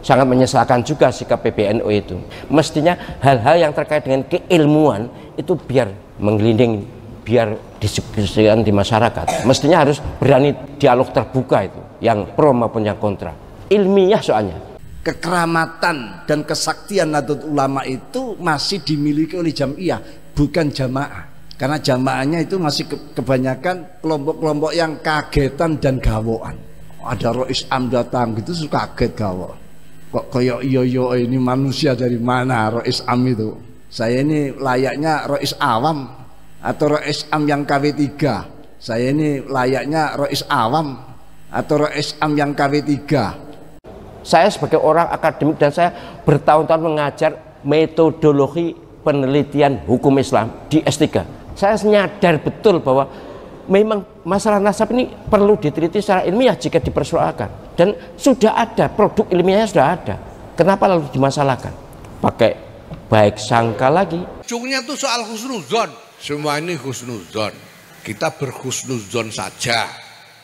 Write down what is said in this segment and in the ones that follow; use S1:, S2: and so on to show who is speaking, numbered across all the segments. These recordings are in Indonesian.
S1: sangat menyesalkan juga sikap PBNU itu. Mestinya hal-hal yang terkait dengan keilmuan itu biar menggelinding, biar diskusikan di masyarakat. Mestinya harus berani dialog terbuka itu, yang pro maupun yang kontra. Ilmiah soalnya.
S2: Kekeramatan dan kesaktian Nahdlatul Ulama itu masih dimiliki oleh jamiah, bukan jamaah. Karena jamaahnya itu masih kebanyakan kelompok-kelompok yang kagetan dan gawoan. Ada Rois Am datang gitu suka kaget gawo. Kok kayak iyo ini manusia dari mana Rois Am itu? Saya ini layaknya Rois Awam atau Rois Am yang KW3. Saya ini layaknya Rois Awam atau Rois Am yang KW3.
S1: Saya sebagai orang akademik dan saya bertahun-tahun mengajar metodologi penelitian hukum Islam di S3. Saya nyadar betul bahwa memang masalah nasab ini perlu diteliti secara ilmiah jika dipersoalkan. Dan sudah ada, produk ilmiahnya sudah ada. Kenapa lalu dimasalahkan? Pakai baik sangka lagi.
S3: Ujungnya tuh soal husnuzon. Semua ini husnuzon. Kita berhusnuzon saja.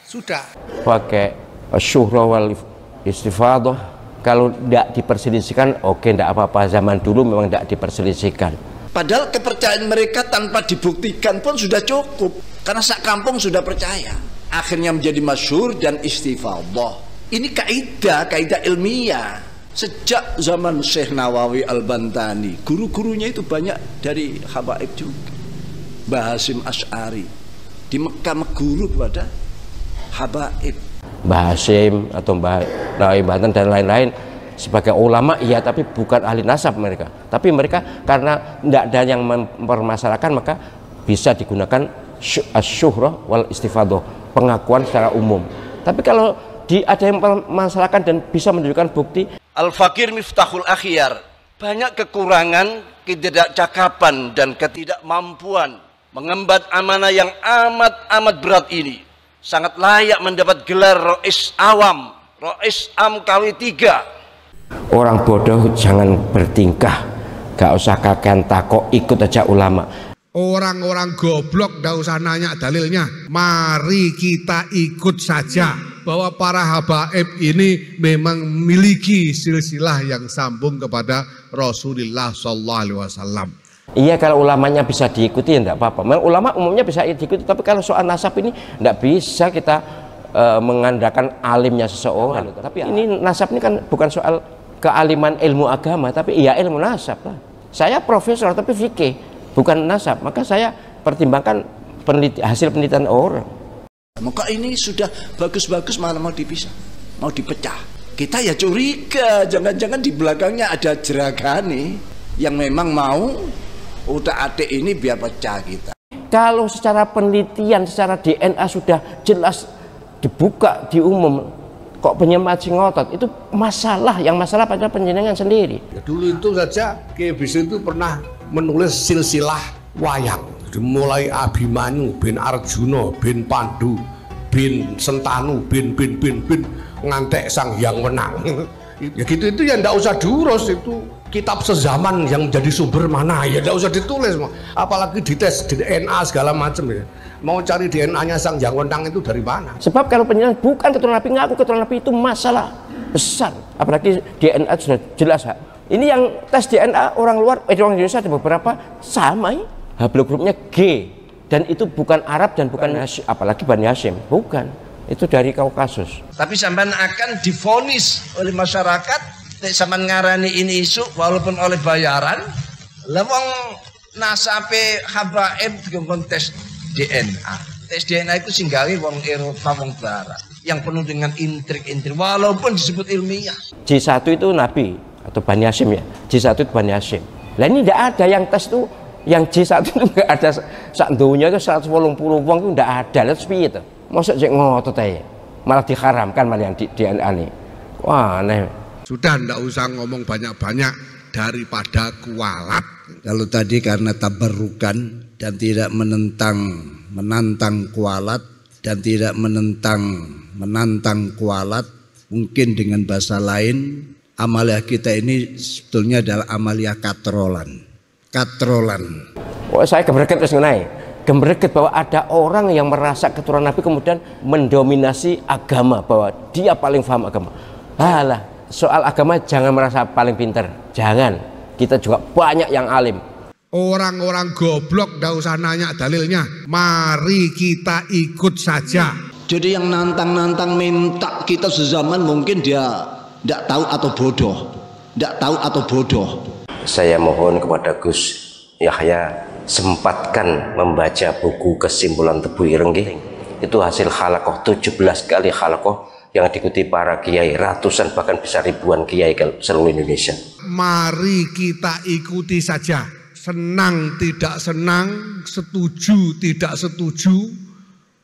S3: Sudah.
S1: Pakai syuhra wal istifadah, kalau tidak diperselisihkan oke, tidak apa-apa. Zaman dulu memang tidak diperselisihkan.
S2: Padahal kepercayaan mereka tanpa dibuktikan pun sudah cukup, karena sak kampung sudah percaya. Akhirnya menjadi masyhur dan istifadah. Ini kaidah ilmiah sejak zaman Syekh Nawawi Al-Bantani. Guru-gurunya itu banyak dari habaib juga. Mbah Hasyim Asy'ari di Mekah guru kepada habaib.
S1: Mbah Hasyim atau Mbah Nawawi Banten dan lain-lain sebagai ulama iya, tapi bukan ahli nasab mereka. Tapi mereka karena tidak ada yang mempermasalahkan, maka bisa digunakan asyuhrah wal istifadah, pengakuan secara umum. Tapi kalau ada yang mempermasalahkan dan bisa menunjukkan bukti.
S4: Al-Fakir Miftahul Akhyar, banyak kekurangan, ketidakcakapan dan ketidakmampuan mengemban amanah yang amat berat ini. Sangat layak mendapat gelar Rois Awam, Rois Am KW3.
S1: Orang bodoh jangan bertingkah, gak usah kakean takok, ikut aja ulama.
S5: Orang-orang goblok gak usah nanya dalilnya. Mari kita ikut saja bahwa para habaib ini memang memiliki silsilah yang sambung kepada Rasulullah SAW.
S1: Iya, kalau ulamanya bisa diikuti ya enggak apa-apa. Ulama umumnya bisa diikuti, tapi kalau soal nasab ini enggak bisa kita mengandalkan alimnya seseorang. Tapi ini nasab ini kan bukan soal kealiman ilmu agama, tapi iya ilmu nasab lah. Saya profesor tapi fikih, bukan nasab, maka saya pertimbangkan hasil penelitian orang.
S2: Maka ini sudah bagus-bagus malah mau dipisah, mau dipecah. Kita ya curiga, jangan-jangan di belakangnya ada jeragani yang memang mau utak-atik ini biar pecah kita.
S1: Kalau secara penelitian, secara DNA sudah jelas dibuka di umum, kok penyemaci ngotot, itu masalah pada penjenengan sendiri.
S5: Ya, dulu itu saja Kiai Bisri itu pernah menulis silsilah wayang, mulai Abimanyu bin Arjuna bin Pandu bin Sentanu bin ngantek Sang Hyang Wenang. Ya gitu, itu ya ndak usah diurus, itu kitab sezaman yang menjadi sumber mana ya ndak usah ditulis, apalagi dites DNA segala macam ya. Mau cari DNA-nya Sang Hyang Wenang itu dari mana?
S1: Sebab kalau penjenengan bukan keturunan Nabi, ngaku keturunan Nabi, itu masalah besar. Apalagi DNA sudah jelas. Ini yang tes DNA orang luar, orang Indonesia ada beberapa sama ya. Haplogrupnya G, dan itu bukan Arab dan bukan Hashim, apalagi Bani Hashim, bukan. Itu dari Kaukasus.
S4: Tapi sampean akan divonis oleh masyarakat, sampean ngarani ini isu walaupun oleh bayaran. Lewong nasabe habaib dikon tes DNA. Tes DNA itu singgawi wong Eropa, wong Barat, yang penuh dengan intrik-intrik walaupun disebut ilmiah.
S1: J1 itu Nabi atau Bani Hashim ya. J1 itu Bani Hashim. Lah ini tidak ada yang tes itu, yang J1 itu enggak ada sak dunia itu 180 wong itu enggak ada. Terus piye itu? Mosok cek ngotot aja, malah diharamkan malah yang DNA ini. Wah aneh.
S5: Sudah ndak usah ngomong banyak-banyak daripada kualat.
S6: Kalau tadi karena tabarrukan dan tidak menantang kualat dan tidak menantang kualat, mungkin dengan bahasa lain amalia kita ini sebetulnya adalah amalia katrolan.
S1: Oh, saya kebereket terus ngenai. Gembereket bahwa ada orang yang merasa keturunan Nabi kemudian mendominasi agama, bahwa dia paling paham agama. Halah, soal agama jangan merasa paling pinter, jangan. Kita juga banyak yang alim.
S5: Orang-orang goblok nggak usah nanya dalilnya, mari kita ikut saja.
S2: Jadi yang nantang-nantang minta kita sezaman mungkin dia tidak tahu atau bodoh, tidak tahu atau bodoh.
S1: Saya mohon kepada Gus Yahya, sempatkan membaca buku Kesimpulan Tebu Ireng. Itu hasil halakoh 17 kali halakoh yang diikuti para kiai, ratusan bahkan bisa ribuan kiai ke seluruh Indonesia.
S5: Mari kita ikuti saja, senang tidak senang, setuju tidak setuju.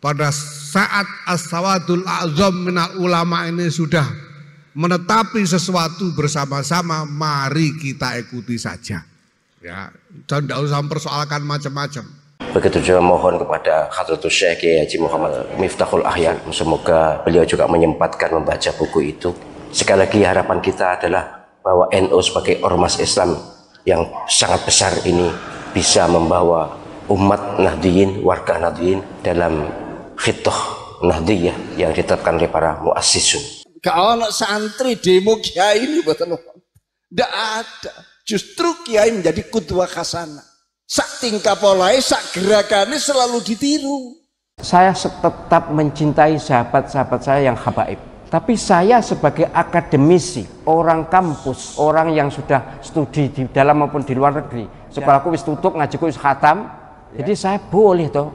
S5: Pada saat as-sawadul a'zam minal ulama ini sudah menetapi sesuatu bersama-sama, mari kita ikuti saja. Ya, dan tidak usah mempersoalkan macam-macam.
S1: Begitu juga mohon kepada Hadratus Syekh Kiai Haji Muhammad Miftahul Ahya, semoga beliau juga menyempatkan membaca buku itu. Sekali lagi harapan kita adalah bahwa NU sebagai ormas Islam yang sangat besar ini bisa membawa umat Nahdliyin, warga Nahdliyin dalam khitoh Nahdliyah yang ditetapkan oleh para muassisun.
S2: Kalau santri demo kiai ini betul, tidak ada. Justru kiai menjadi qudwah hasanah. Sak tingkah polai, sak gerakannya selalu ditiru.
S1: Saya tetap mencintai sahabat-sahabat saya yang habaib. Tapi saya sebagai akademisi, orang kampus, orang yang sudah studi di dalam maupun di luar negeri, sekolahku wis tutup, ngajiku wis khatam, jadi saya boleh toh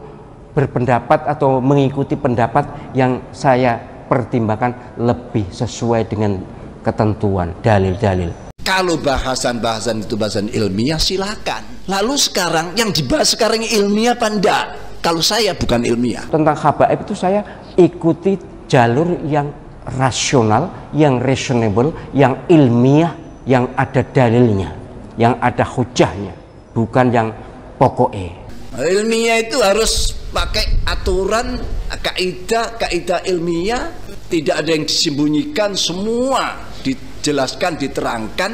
S1: berpendapat atau mengikuti pendapat yang saya pertimbangkan lebih sesuai dengan ketentuan dalil-dalil.
S2: Kalau bahasan-bahasan itu bahasan ilmiah silakan. Lalu sekarang yang dibahas sekarang ilmiah apa enggak? Kalau saya bukan ilmiah.
S1: Tentang habaib itu saya ikuti jalur yang rasional, yang reasonable, yang ilmiah, yang ada dalilnya, yang ada hujahnya, bukan yang pokoknya.
S2: Ilmiah itu harus pakai aturan, kaidah ilmiah, tidak ada yang disembunyikan, semua dijelaskan, diterangkan,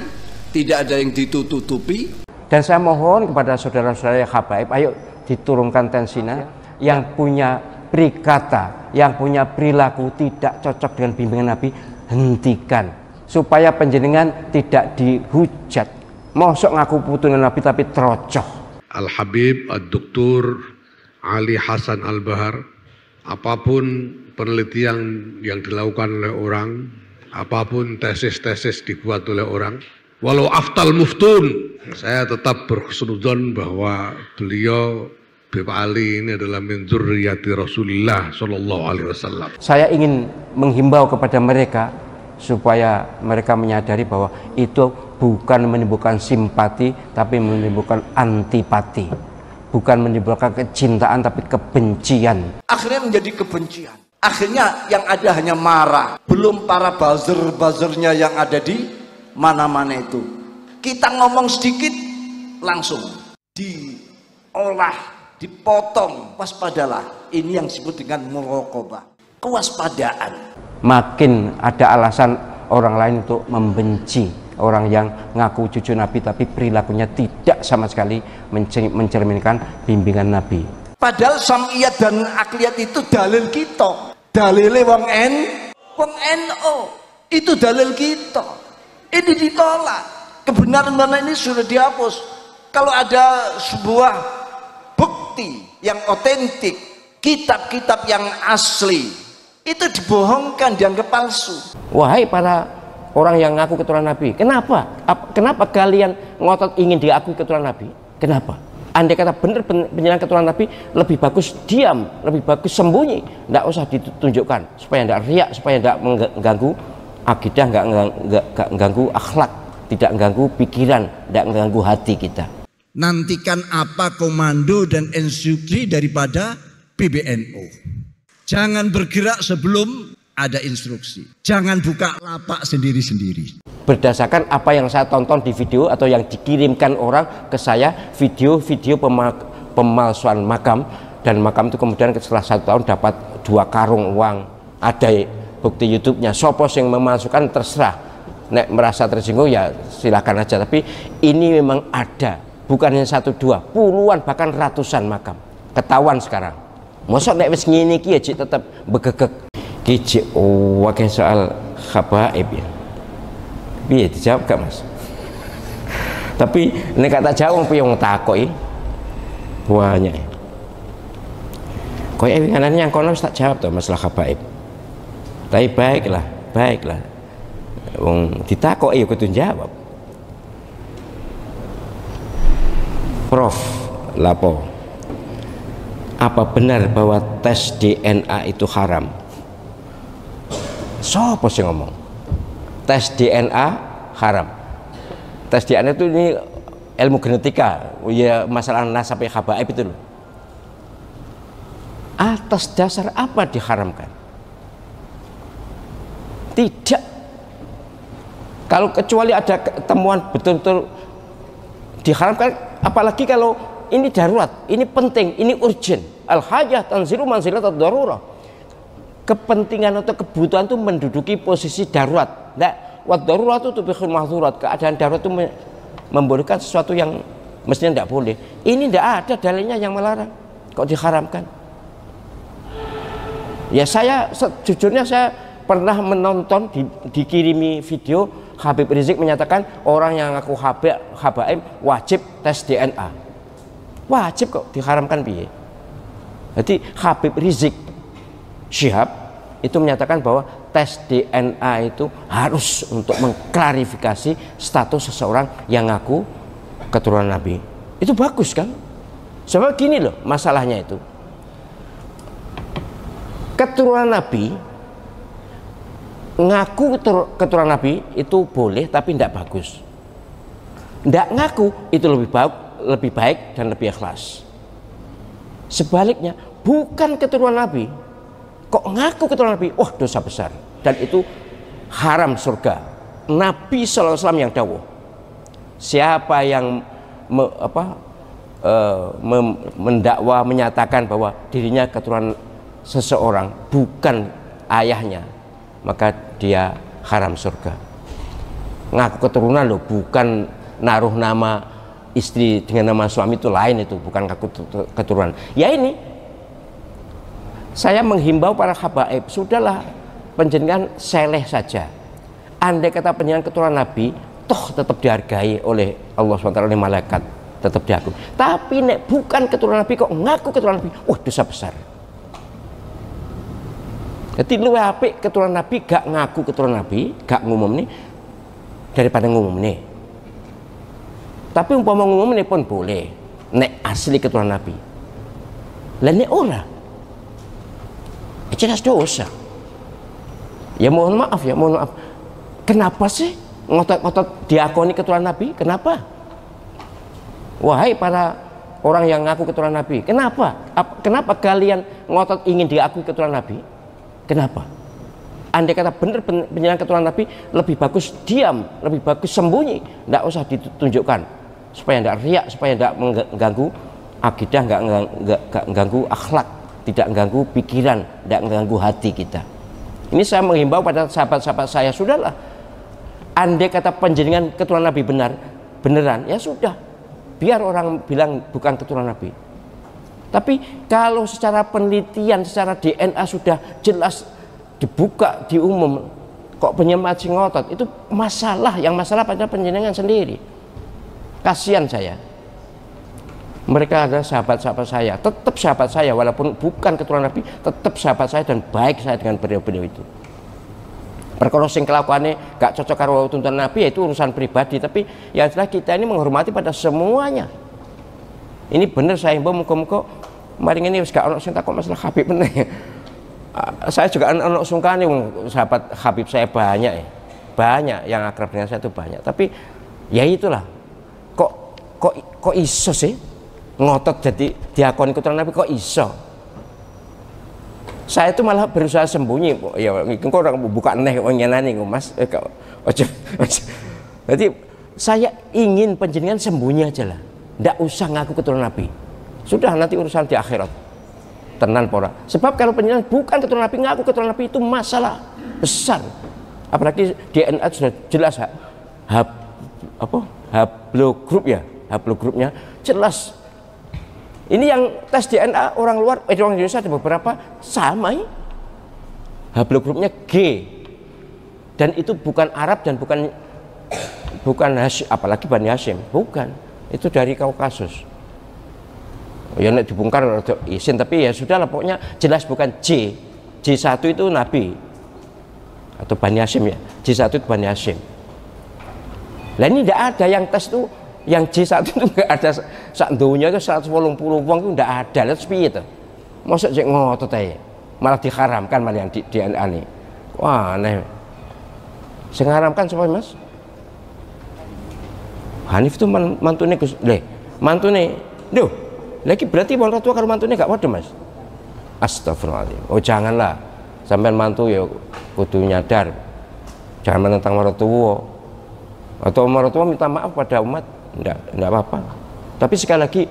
S2: tidak ada yang ditutupi.
S1: Dan saya mohon kepada saudara-saudara yang habaib, ayo diturunkan tensinya, yang punya perikata, yang punya perilaku tidak cocok dengan bimbingan Nabi, hentikan supaya panjenengan tidak dihujat. Mosok ngaku putu dengan Nabi tapi terocoh.
S5: Al-Habib Ad-Doktor Ali Hasan Al-Bahar, apapun penelitian yang dilakukan oleh orang, apapun tesis-tesis dibuat oleh orang, walau aftal muftun, saya tetap berhusnudzon bahwa beliau Habib Ali ini adalah min dzurriyyati Rasulullah sallallahu alaihi wasallam. Saya ingin menghimbau kepada mereka supaya mereka menyadari bahwa itu bukan menimbulkan simpati tapi menimbulkan antipati, bukan menimbulkan kecintaan tapi kebencian.
S2: Akhirnya menjadi kebencian. Akhirnya yang ada hanya marah. Belum para buzzer-buzzernya yang ada di mana-mana itu. Kita ngomong sedikit langsung diolah, dipotong. Waspadalah. Ini yang disebut dengan muraqabah, kewaspadaan. Makin ada alasan orang lain untuk membenci orang yang ngaku cucu Nabi tapi perilakunya tidak sama sekali mencerminkan bimbingan Nabi. Padahal sam'iyat dan akliyat itu dalil kita, dalilnya wong NU itu dalil kita. Ini ditolak, kebenaran mana ini sudah dihapus. Kalau ada sebuah bukti yang otentik, kitab-kitab yang asli, itu dibohongkan, dianggap palsu. Wahai para orang yang ngaku keturunan Nabi, kenapa kalian ngotot ingin diakui keturunan Nabi? Kenapa? Andai kata benar penjelasan keturunan Nabi, lebih bagus diam, lebih bagus sembunyi, tidak usah ditunjukkan, supaya tidak riak, supaya tidak mengganggu akidah, tidak mengganggu akhlak, tidak mengganggu pikiran, tidak mengganggu hati kita.
S6: Nantikan apa komando dan instruksi daripada PBNU. Jangan bergerak sebelum ada instruksi. Jangan buka lapak sendiri-sendiri.
S1: Berdasarkan apa yang saya tonton di video atau yang dikirimkan orang ke saya, video-video pemalsuan makam, dan makam itu kemudian setelah 1 tahun dapat 2 karung uang. Ada bukti YouTube-nya. Sopos yang memalsukan terserah. Nek merasa tersinggung ya silakan aja. Tapi ini memang ada, bukan hanya 1, 2, puluhan bahkan ratusan makam. Ketahuan sekarang. Mosok nek wis ngene iki ya tetep begegek. Ki wae soal habaib ya. Piye dijawab gak Mas? Tapi nek kata jawab piye wong takoki banyak. Kowe winganan yang kono tak jawab to masalah habaib. Tapi baiklah. Wong ditakoki kudu jawab. Prof, lapo? Apa benar bahwa tes DNA itu haram? Sopo sih ngomong? Tes DNA haram. Tes DNA itu ini ilmu genetika, ya masalah nasab habaib itu loh. Atas dasar apa diharamkan? Tidak. Kalau kecuali ada temuan betul-betul diharamkan, apalagi kalau ini darurat, ini penting, ini urgent. Al-hajah tanzilu manzilatat darurah. Kepentingan atau kebutuhan itu menduduki posisi darurat. Nah, wad darurat itu tubihul mahzurat. Keadaan darurat itu membolehkan sesuatu yang mestinya tidak boleh. Ini tidak ada dalilnya yang melarang. Kok diharamkan? Ya saya sejujurnya saya pernah menonton dikirimi video Habib Rizik menyatakan orang yang ngaku habaib wajib tes DNA. Wajib kok diharamkan piye? Jadi Habib Rizik Syihab itu menyatakan bahwa tes DNA itu harus untuk mengklarifikasi status seseorang yang ngaku keturunan Nabi. Itu bagus kan? Sebab gini loh masalahnya itu. Keturunan Nabi, ngaku keturunan Nabi itu boleh tapi tidak bagus. Tidak ngaku itu lebih baik dan lebih ikhlas. Sebaliknya, bukan keturunan Nabi, kok ngaku keturunan Nabi, wah dosa besar dan itu haram surga. Nabi SAW yang dawuh, siapa yang mendakwa menyatakan bahwa dirinya keturunan seseorang bukan ayahnya, maka dia haram surga. Ngaku keturunan loh, bukan naruh nama istri dengan nama suami itu lain, itu bukan ngaku keturunan. Ya ini saya menghimbau para habaib, sudahlah panjenengan seleh saja. Andai kata panjenengan keturunan Nabi, toh tetap dihargai oleh Allah SWT, oleh malaikat, tetap diaku. Tapi nek bukan keturunan Nabi kok ngaku keturunan Nabi, wah dosa besar. Jadi luwih apik keturunan Nabi gak ngaku keturunan Nabi, gak ngumum nih daripada ngumum nih. Tapi umpama ngumum nih pun boleh, nek asli keturunan Nabi. Lah nek ora, jelas dosa. Ya mohon maaf. Kenapa sih ngotot-ngotot diakoni keturunan Nabi? Kenapa? Wahai para orang yang ngaku keturunan Nabi, kenapa kalian ngotot ingin diakui keturunan Nabi? Kenapa? Andai kata benar penjelasan keturunan Nabi, lebih bagus diam, lebih bagus sembunyi, tidak usah ditunjukkan, supaya tidak riak, supaya tidak mengganggu akidah, nggak mengganggu akhlak, tidak mengganggu pikiran, tidak mengganggu hati kita. Ini saya menghimbau pada sahabat-sahabat saya, sudahlah. Andai kata penjenengan keturunan Nabi beneran, ya sudah, biar orang bilang bukan keturunan Nabi. Tapi kalau secara penelitian, secara DNA sudah jelas dibuka, diumum, kok penyemat sing ngotot, itu masalah, yang masalah pada penjenengan sendiri. Kasihan saya. Mereka adalah sahabat-sahabat saya, tetap sahabat saya, walaupun bukan keturunan Nabi, tetap sahabat saya dan baik saya dengan beliau-beliau itu. Perkara sing kelakuannya gak cocok karo tuntunan Nabi, yaitu urusan pribadi, tapi yang jelas kita ini menghormati pada semuanya. Ini bener saya himbau, muka-muka mari ini gak ono sing takut masalah Habib meneh. Saya juga ono sungkane, sahabat Habib saya banyak ya. Banyak yang akrab dengan saya itu banyak. Tapi ya itulah. Kok iso sih ngotot jadi diakoni keturunan Nabi, kok iso? Saya itu malah berusaha sembunyi. Ya kok orang buka neh nyenani Mas. Jadi saya ingin panjenengan sembunyi aja lah. Tidak usah ngaku keturunan Nabi. Sudah, nanti urusan di akhirat. Tenan pora. Sebab kalau penjelasan bukan keturunan Nabi, ngaku keturunan Nabi itu masalah besar. Apalagi DNA sudah jelas haplogrup ya, haplogrupnya jelas. Ini yang tes DNA orang luar, orang Indonesia ada beberapa sama ya. Haplogrupnya G. Dan itu bukan Arab dan bukan bukan Hashim, apalagi Bani Hashim, bukan, itu dari Kaukasus. Ya nek dibongkar rada isin, tapi ya sudahlah, pokoknya jelas bukan J1 itu Nabi atau Bani Hashim ya, J1 itu Bani Hashim. Lah ini tidak ada yang tes tuh, yang J1 itu nggak ada, sak dunia itu 180 wong itu nggak ada. Lihat piye itu, mosok cek ngotot aja, malah diharamkan malah yang di DNA ini. Wah aneh. Sing ngaramkan siapa Mas? Hanif itu mantune Gus, mantune, duh, lagi berarti orang tua kalau mantune gak waduh Mas? Astagfirullahaladzim. Oh janganlah, sampai mantu ya kudu nyadar, jangan menentang orang tua, atau orang tua minta maaf pada umat, enggak apa-apa. Tapi sekali lagi,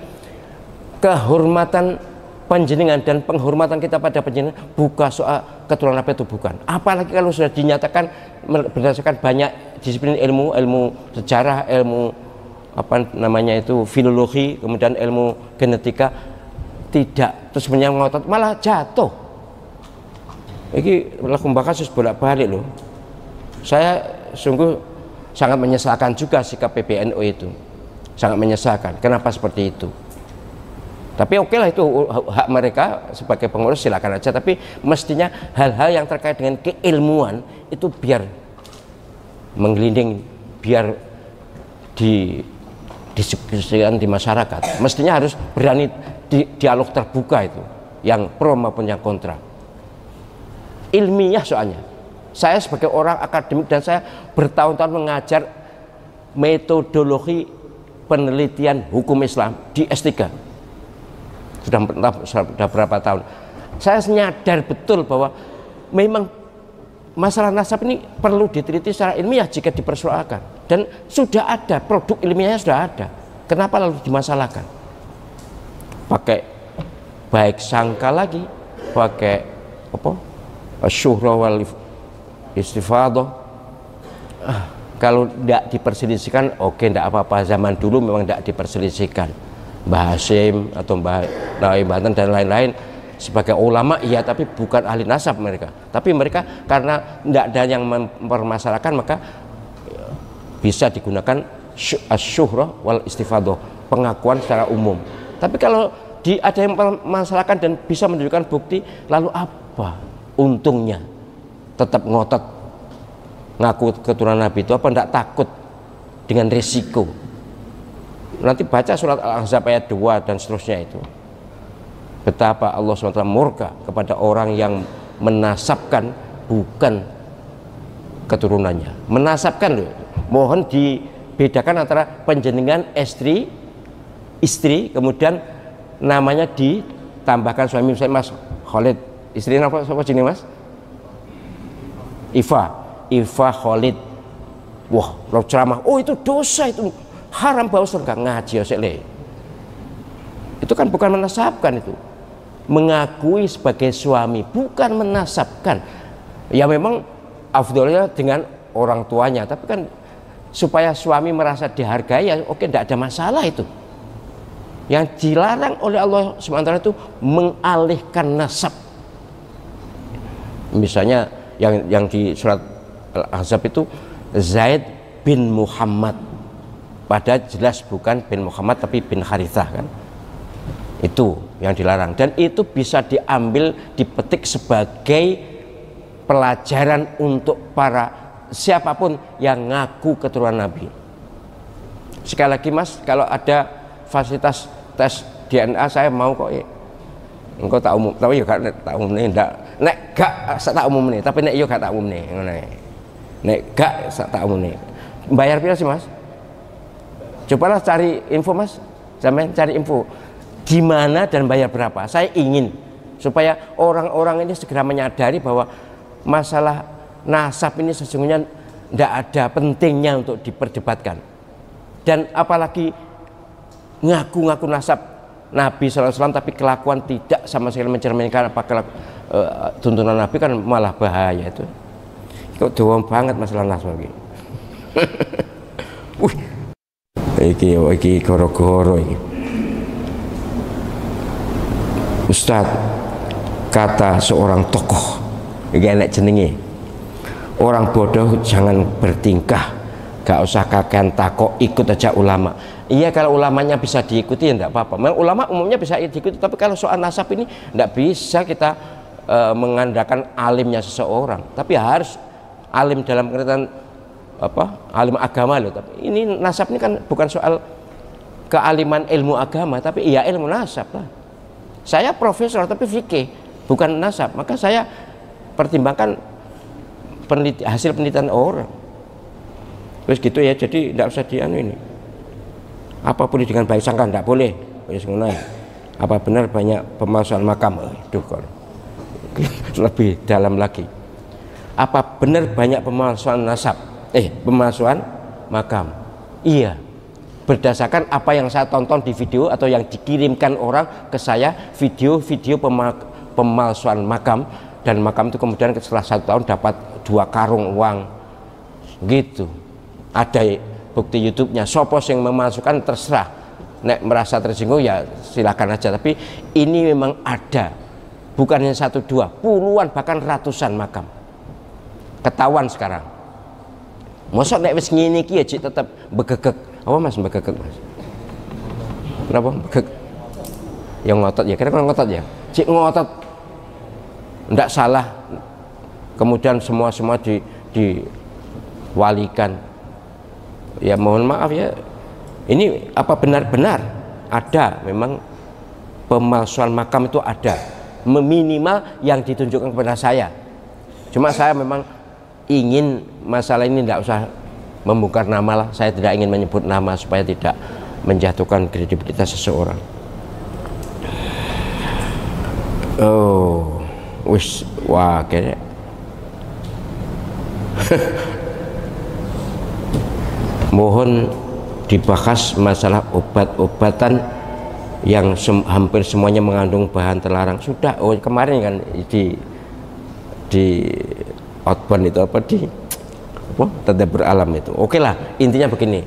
S1: kehormatan panjenengan dan penghormatan kita pada panjenengan bukan soal keturunan Nabi, itu bukan. Apalagi kalau sudah dinyatakan berdasarkan banyak disiplin ilmu sejarah, ilmu apa namanya itu filologi, kemudian ilmu genetika, tidak, terus ngotot malah jatuh. Ini laku kasus bolak-balik loh. Saya sungguh sangat menyesalkan juga sikap PBNU itu, sangat menyesalkan. Kenapa seperti itu? Tapi oke lah, itu hak mereka sebagai pengurus, silakan aja. Tapi mestinya hal-hal yang terkait dengan keilmuan itu biar menggelinding, biar didiskusikan di masyarakat. Mestinya harus berani dialog terbuka itu, yang pro maupun yang kontra. Ilmiah soalnya. Saya sebagai orang akademik dan saya bertahun-tahun mengajar metodologi penelitian hukum Islam di S3. Sudah berapa tahun. Saya nyadar betul bahwa memang masalah nasab ini perlu diteliti secara ilmiah jika dipersoalkan, dan sudah ada produk ilmiahnya, sudah ada. Kenapa lalu dimasalahkan? Pakai baik sangka lagi, pakai apa? Asyuhra wal istifadah. Kalau tidak diperselisihkan, oke, tidak apa-apa. Zaman dulu memang tidak diperselisihkan. Mbah Hashim atau Mbah Nawawi Banten dan lain-lain sebagai ulama iya, tapi bukan ahli nasab mereka. Tapi mereka karena tidak ada yang mempermasalahkan, maka bisa digunakan asyuhrah wal istifadah, pengakuan secara umum. Tapi kalau ada yang mempermasalahkan dan bisa menunjukkan bukti, lalu apa untungnya? Tetap ngotot ngaku keturunan Nabi itu, apa tidak takut dengan risiko? Nanti baca surat Al-Ahzab ayat 2 dan seterusnya itu, betapa Allah SWT murka kepada orang yang menasabkan bukan keturunannya. Menasabkan loh, mohon dibedakan antara panjenengan istri, kemudian namanya ditambahkan suami. Saya Mas Khalid, istri apa jenis Mas? Iva Khalid. Wah, lo ceramah, oh itu dosa, itu haram, bau surga, ngaji osele. Itu kan bukan menasabkan, itu mengakui sebagai suami, bukan menasabkan. Ya memang afdolnya dengan orang tuanya, tapi kan supaya suami merasa dihargai, ya oke, tidak ada masalah itu. Yang dilarang oleh Allah SWT itu mengalihkan nasab. Misalnya yang di surat Al-Ahzab itu Zaid bin Muhammad, padahal jelas bukan bin Muhammad tapi bin Harithah kan. Itu yang dilarang, dan itu bisa diambil, dipetik sebagai pelajaran untuk para siapapun yang ngaku keturunan Nabi. Sekali lagi Mas, kalau ada fasilitas tes DNA saya mau kok ya. Engkau tak umum, tapi juga tak umum nih, ndak nek gak tak umum nih, tapi nek yo gak tak umum nih, nek gak tak umum nih. Bayar pira sih Mas? Cobalah cari info Mas, sampean cari info di mana dan bayar berapa. Saya ingin supaya orang-orang ini segera menyadari bahwa masalah nasab ini sesungguhnya tidak ada pentingnya untuk diperdebatkan, dan apalagi ngaku-ngaku nasab Nabi SAW tapi kelakuan tidak sama sekali mencerminkan apa tuntunan Nabi, kan malah bahaya itu. Kok doang banget masalah nasab ini. Iki goro-goro iki. Ustadz, kata seorang tokoh, iki enek jenenge, orang bodoh jangan bertingkah, Gak usah kakean takok, ikut aja ulama. Iya, kalau ulamanya bisa diikuti ya enggak apa-apa. Memang ulama umumnya bisa diikuti, tapi kalau soal nasab ini enggak bisa kita mengandalkan alimnya seseorang, tapi harus alim dalam pengertian alim agama loh. Tapi ini nasab ini kan bukan soal kealiman ilmu agama, tapi iya ilmu nasab lah. Saya profesor tapi fikih, bukan nasab, maka saya pertimbangkan hasil penelitian orang. Terus gitu ya, jadi tidak usah dianu ini. Apapun dengan baik sangka tidak boleh. Apa benar banyak pemalsuan makam? Aduh, lebih dalam lagi. Apa benar banyak pemalsuan nasab? Pemalsuan makam? Iya. Berdasarkan apa yang saya tonton di video atau yang dikirimkan orang ke saya, video-video pemalsuan makam, dan makam itu kemudian setelah 1 tahun dapat 2 karung uang gitu. Ada bukti YouTube-nya. Sopo yang memasukkan terserah, nek merasa tersinggung ya silakan aja, tapi ini memang ada, bukan hanya 1 2, puluhan bahkan ratusan makam ketahuan sekarang. Mosok nek wis ngene iki ya cik tetep begegek. Apa Mas begegek Mas? Kenapa begegek? Yang ngotot ya, kira-kira ngotot ya. Cik ngotot ndak salah, kemudian semua diwalikan. Ya mohon maaf ya, ini apa benar-benar ada memang pemalsuan makam itu ada, minimal yang ditunjukkan kepada saya. Cuma saya memang ingin masalah ini tidak usah membongkar nama lah, saya tidak ingin menyebut nama supaya tidak menjatuhkan kredibilitas seseorang. Oh, wah kayaknya mohon dibahas masalah obat-obatan yang hampir semuanya mengandung bahan terlarang. Sudah, kemarin kan di outbound itu tadabbur alam itu. Oke lah, intinya begini.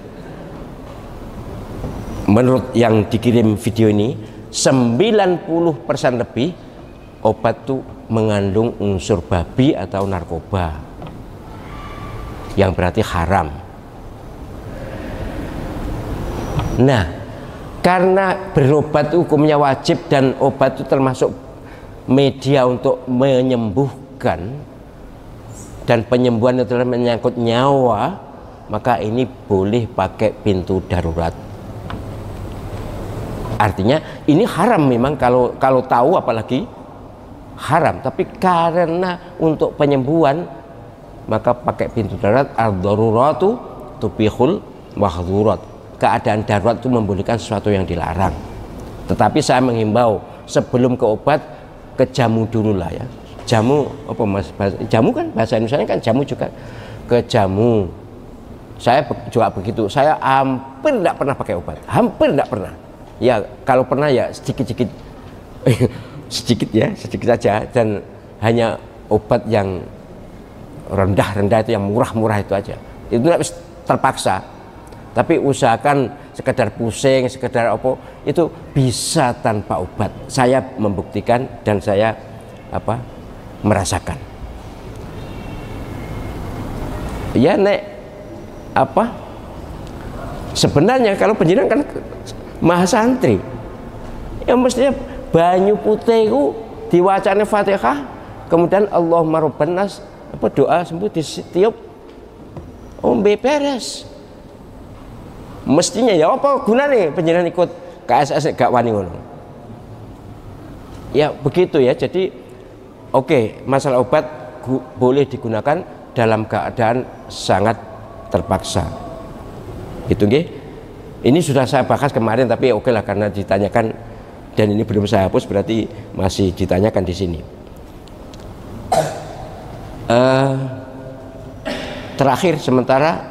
S1: Menurut yang dikirim video ini, 90% lebih obat itu mengandung unsur babi atau narkoba, yang berarti haram. Nah, karena berobat hukumnya wajib dan obat itu termasuk media untuk menyembuhkan, dan penyembuhan itu adalah menyangkut nyawa, maka ini boleh pakai pintu darurat. Artinya ini haram memang, kalau tahu apalagi haram, tapi karena untuk penyembuhan maka pakai pintu darurat. Ad-daruratu tubihul mahdzurat. Keadaan darurat itu membolehkan sesuatu yang dilarang. Tetapi saya menghimbau sebelum ke obat, ke jamu dulu lah ya. Jamu apa Mas? Jamu kan bahasa Indonesia kan jamu juga. Ke jamu. Saya juga begitu. Saya hampir tidak pernah pakai obat. Hampir tidak pernah. Ya kalau pernah ya sedikit-sedikit. sedikit saja, dan hanya obat yang rendah-rendah itu, yang murah-murah itu aja. Itu terpaksa. Tapi usahakan sekedar pusing, sekedar apa itu bisa tanpa obat. Saya membuktikan dan saya merasakan. Ya sebenarnya kalau penjenengan kan maha santri, ya mestinya banyu putih itu diwacane Fatihah, kemudian Allahumma rabban nas, doa sembuh ditiup, ombe beres. Mestinya ya apa gunanya penjenengan ikut KSS gak wani ngono. Ya begitu ya. Jadi oke, masalah obat boleh digunakan dalam keadaan sangat terpaksa. Gitu nggih. Ini sudah saya bahas kemarin, tapi oke lah karena ditanyakan dan ini belum saya hapus, berarti masih ditanyakan di sini. Terakhir sementara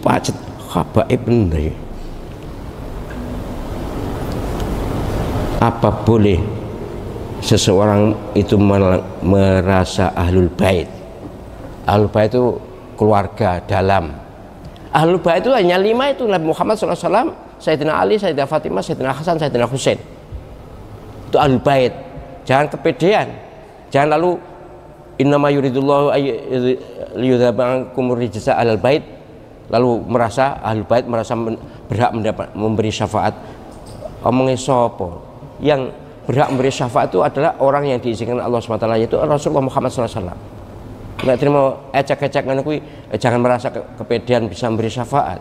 S1: pacet habaib bener. Apa boleh seseorang itu merasa ahlul bait? Ahlul bait itu keluarga dalam. Ahlul bait itu hanya 5 itu, Nabi Muhammad SAW, Sayyidina Ali, Sayyidina Fatimah, Sayyidina Hasan, Sayyidina Husain. Itu ahlul bait. Jangan kepedean. Jangan lalu innama yuridullahu liyudzabakum rijsa alal bait, lalu merasa ahlul bait merasa berhak memberi syafaat. Omongnya sapa? Yang berhak memberi syafaat itu adalah orang yang diizinkan Allah SWT, yaitu Rasulullah Muhammad SAW. Nggak terima ecek-ecek ngono kuwi, jangan merasa kepedean bisa memberi syafaat.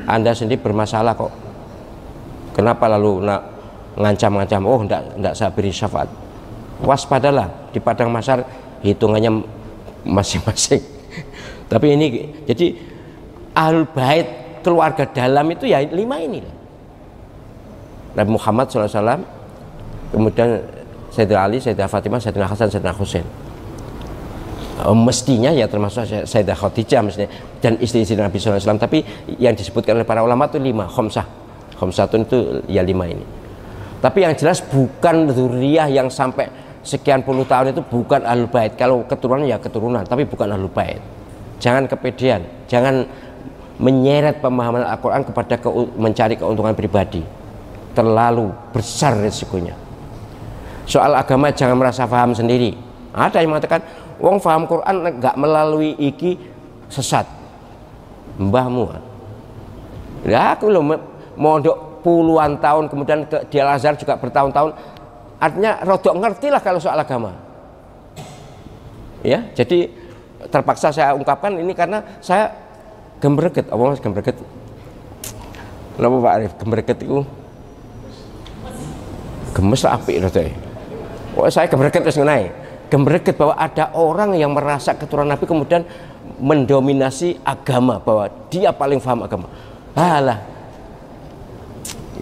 S1: Anda sendiri bermasalah kok. Kenapa lalu nak ngancam-ngancam, oh enggak saya beri syafaat. Waspadalah, di padang mahsyar hitungannya masing-masing. Tapi ini jadi ahlul bait, keluarga dalam itu ya 5 ini. Nabi Muhammad SAW, kemudian Sayyidina Ali, Sayyidina Fatimah, Sayyidina Hasan, Sayyidina Husain. Mestinya ya termasuk Sayyidah Khadijah mestinya, dan istri-istri Nabi SAW. Tapi yang disebutkan oleh para ulama itu 5, khomsatun itu ya 5 ini. Tapi yang jelas bukan dzurriyah yang sampai sekian puluh tahun itu bukan ahlul bait. Kalau keturunan ya keturunan, tapi bukan ahlul bait. Jangan kepedean, jangan menyeret pemahaman Al-Quran kepada mencari keuntungan pribadi. Terlalu besar risikonya. Soal agama jangan merasa paham sendiri. Ada yang mengatakan wong paham Quran nggak melalui iki sesat. Mbahmu. Ya aku loh mondok puluhan tahun, kemudian di Al-Azhar juga bertahun-tahun. Artinya rodok ngerti lah kalau soal agama. Ya, jadi terpaksa saya ungkapkan ini karena saya gembreget. Apa mas gembreget? Kenapa Pak Arif? Gembreget itu gemes apik rada. Oh, saya gembreget wis ngenai. Gembreget bahwa ada orang yang merasa keturunan Nabi kemudian mendominasi agama, bahwa dia paling paham agama. Alah.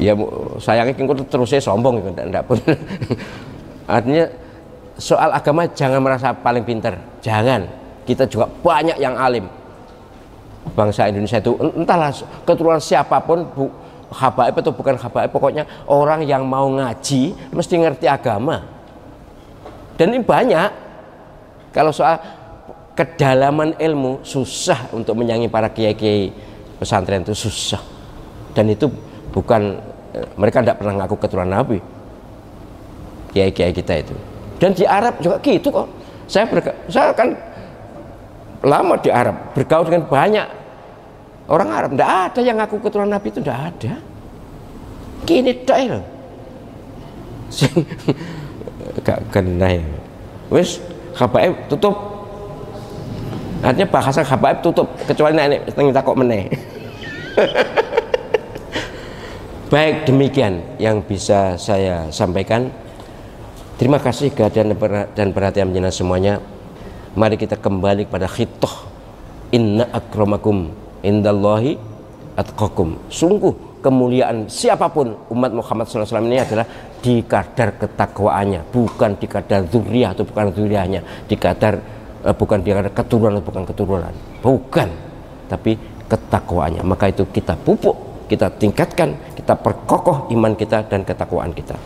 S1: Ya sayangnya kengko terusnya sombong gitu, enggak pun. Artinya soal agama jangan merasa paling pintar. Jangan. Kita juga banyak yang alim. Bangsa Indonesia itu entahlah keturunan siapapun, habaib atau bukan habaib, pokoknya orang yang mau ngaji mesti ngerti agama. Dan ini banyak. Kalau soal kedalaman ilmu susah untuk menyaingi para kiai-kiai pesantren, itu susah. Dan itu bukan, mereka tidak pernah ngaku keturunan Nabi, kiai-kiai kita itu. Dan di Arab juga gitu kok. Saya kan lama di Arab, bergaul dengan banyak orang Arab, tidak ada yang ngaku keturunan Nabi, itu tidak ada. Kini daerah gak kena ya. Wis habaib tutup. Artinya bahasa habaib tutup, kecuali nek kita kok meneh. Baik, demikian yang bisa saya sampaikan. Terima kasih kehadiran dan perhatian jenengan semuanya. Mari kita kembali kepada khitoh. Inna akramakum indallahi atqakum. Sungguh kemuliaan siapapun umat Muhammad SAW ini adalah di kadar ketakwaannya, bukan di kadar dzurriyah atau bukan dzurriyahnya, di kadar bukan di kadar keturunan atau bukan keturunan, bukan, tapi ketakwaannya. Maka itu kita pupuk, kita tingkatkan, kita perkokoh iman kita dan ketakwaan kita.